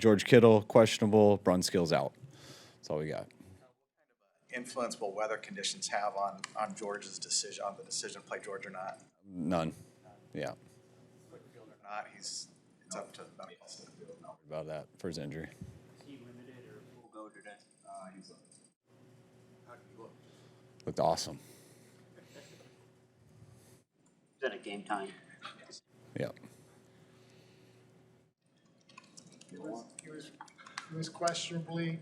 George Kittle, questionable. Brunskill's out. That's all we got. Influence will weather conditions have on George's decision, on the decision to play George or not? None. Yeah. Quick field or not, it's up to the medical staff. About that for his injury. Is he limited or full go today? He's limited. How did he look? Looked awesome. Is that a game time? Yeah. He was questionable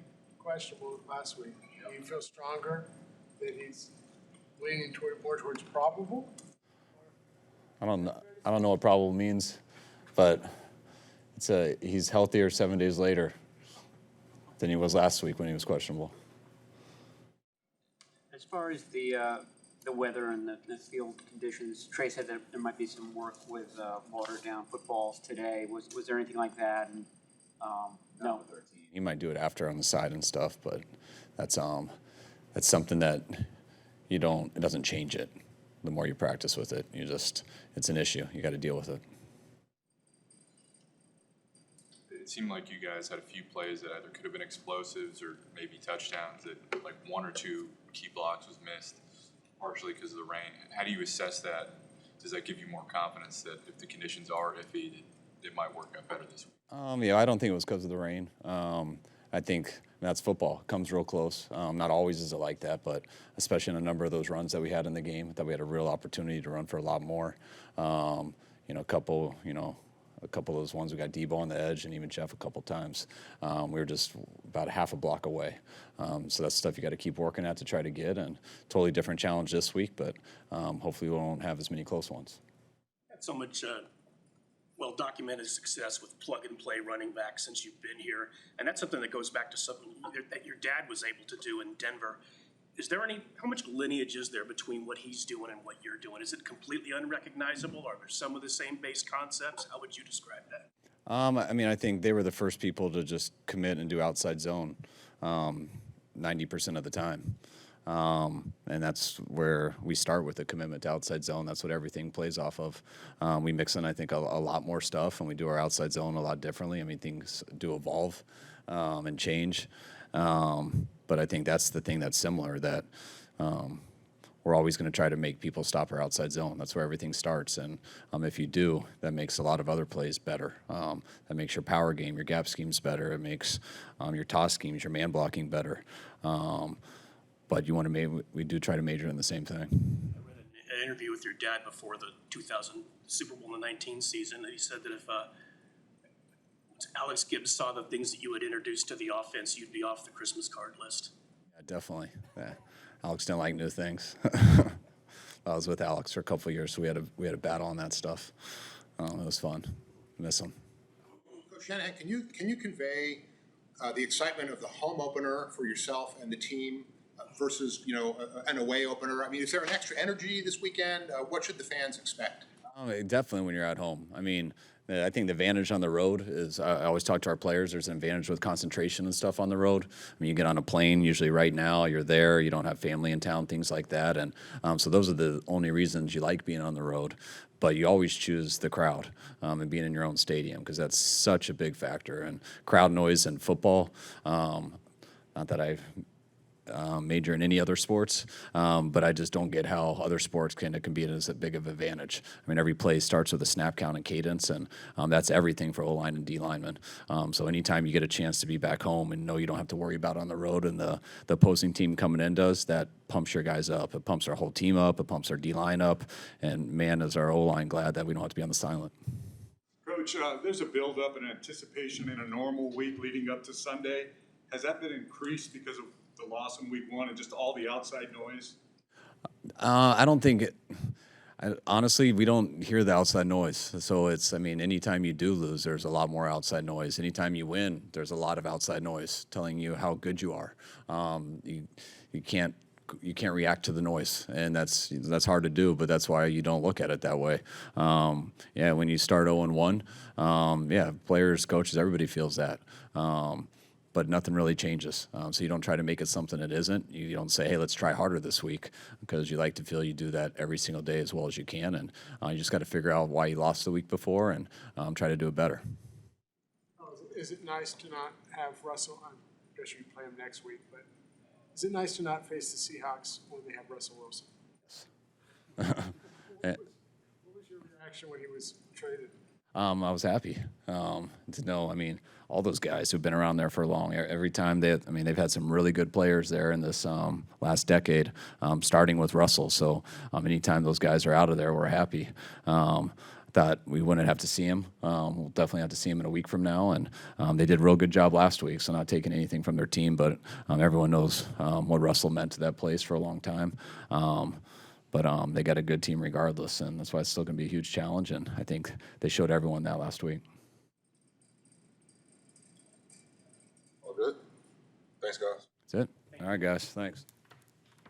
last week. Do you feel stronger that he's leaning more towards probable? I don't know what probable means, but he's healthier 7 days later than he was last week when he was questionable. As far as the weather and the field conditions, Trey said that there might be some work with watered down footballs today. Was there anything like that? And, no. He might do it after on the side and stuff, but that's something that it doesn't change it. The more you practice with it, it's an issue. You got to deal with it. It seemed like you guys had a few plays that either could have been explosives or maybe touchdowns that like one or two key blocks was missed, partially because of the rain. How do you assess that? Does that give you more confidence that if the conditions are iffy, it might work out better this week? Yeah, I don't think it was because of the rain. I think that's football. It comes real close. Not always is it like that, but especially in a number of those runs that we had in the game, that we had a real opportunity to run for a lot more. A couple of those ones we got Debo on the edge and even Jeff a couple times. We were just about a half a block away. So that's stuff you got to keep working at to try to get, and totally different challenge this week, but hopefully we won't have as many close ones. Had so much well-documented success with plug-and-play running backs since you've been here, and that's something that goes back to something that your dad was able to do in Denver. How much lineage is there between what he's doing and what you're doing? Is it completely unrecognizable? Are there some of the same base concepts? How would you describe that? I think they were the first people to just commit and do outside zone 90% of the time. And that's where we start with the commitment to outside zone. That's what everything plays off of. We mix in, I think, a lot more stuff, and we do our outside zone a lot differently. Things do evolve and change. But I think that's the thing that's similar, that we're always going to try to make people stop our outside zone. That's where everything starts. And if you do, that makes a lot of other plays better. That makes your power game, your gap schemes better. It makes your toss schemes, your man blocking better. But we do try to major in the same thing. I read an interview with your dad before the 2000 Super Bowl in the 19 season, and he said that if Alex Gibbs saw the things that you had introduced to the offense, you'd be off the Christmas card list. Yeah, definitely. Yeah. Alex didn't like new things. I was with Alex for a couple of years, so we had a battle on that stuff. It was fun. Miss him. Coach Shanahan, can you convey the excitement of the home opener for yourself and the team versus an away opener? Is there an extra energy this weekend? What should the fans expect? Definitely when you're at home. I think the advantage on the road is, I always talk to our players, there's an advantage with concentration and stuff on the road. You get on a plane, usually right now, you're there, you don't have family in town, things like that. And so those are the only reasons you like being on the road. But you always choose the crowd and being in your own stadium, because that's such a big factor. And crowd noise in football, not that I major in any other sports, but I just don't get how other sports can be as big of an advantage. Every play starts with a snap count and cadence, and that's everything for O-line and D-linemen. So anytime you get a chance to be back home and know you don't have to worry about on the road, and the opposing team coming in does, that pumps your guys up. It pumps our whole team up. It pumps our D-line up. And man, is our O-line glad that we don't have to be on the silent. Coach, there's a build-up and anticipation in a normal week leading up to Sunday. Has that been increased because of the loss in week one and just all the outside noise? I don't think it. Honestly, we don't hear the outside noise. So anytime you do lose, there's a lot more outside noise. Anytime you win, there's a lot of outside noise telling you how good you are. You can't react to the noise, and that's hard to do, but that's why you don't look at it that way. When you start 0-1, players, coaches, everybody feels that. But nothing really changes. So you don't try to make it something it isn't. You don't say, hey, let's try harder this week, because you like to feel you do that every single day as well as you can. And you just got to figure out why you lost the week before and try to do it better. is it nice to not have Russell, I guess you play him next week, but is it nice to not face the Seahawks when they have Russell Wilson? What was your reaction when he was traded? I was happy to know. I mean, all those guys who've been around there for long. Every time they've had some really good players there in this last decade, starting with Russell. So anytime those guys are out of there, we're happy. Thought we wouldn't have to see him. We'll definitely have to see him in a week from now. And they did a real good job last week, so not taking anything from their team, but everyone knows what Russell meant to that place for a long time. But they got a good team regardless, and that's why it's still going to be a huge challenge, and I think they showed everyone that last week. All good? Thanks, guys. That's it. All right, guys. Thanks.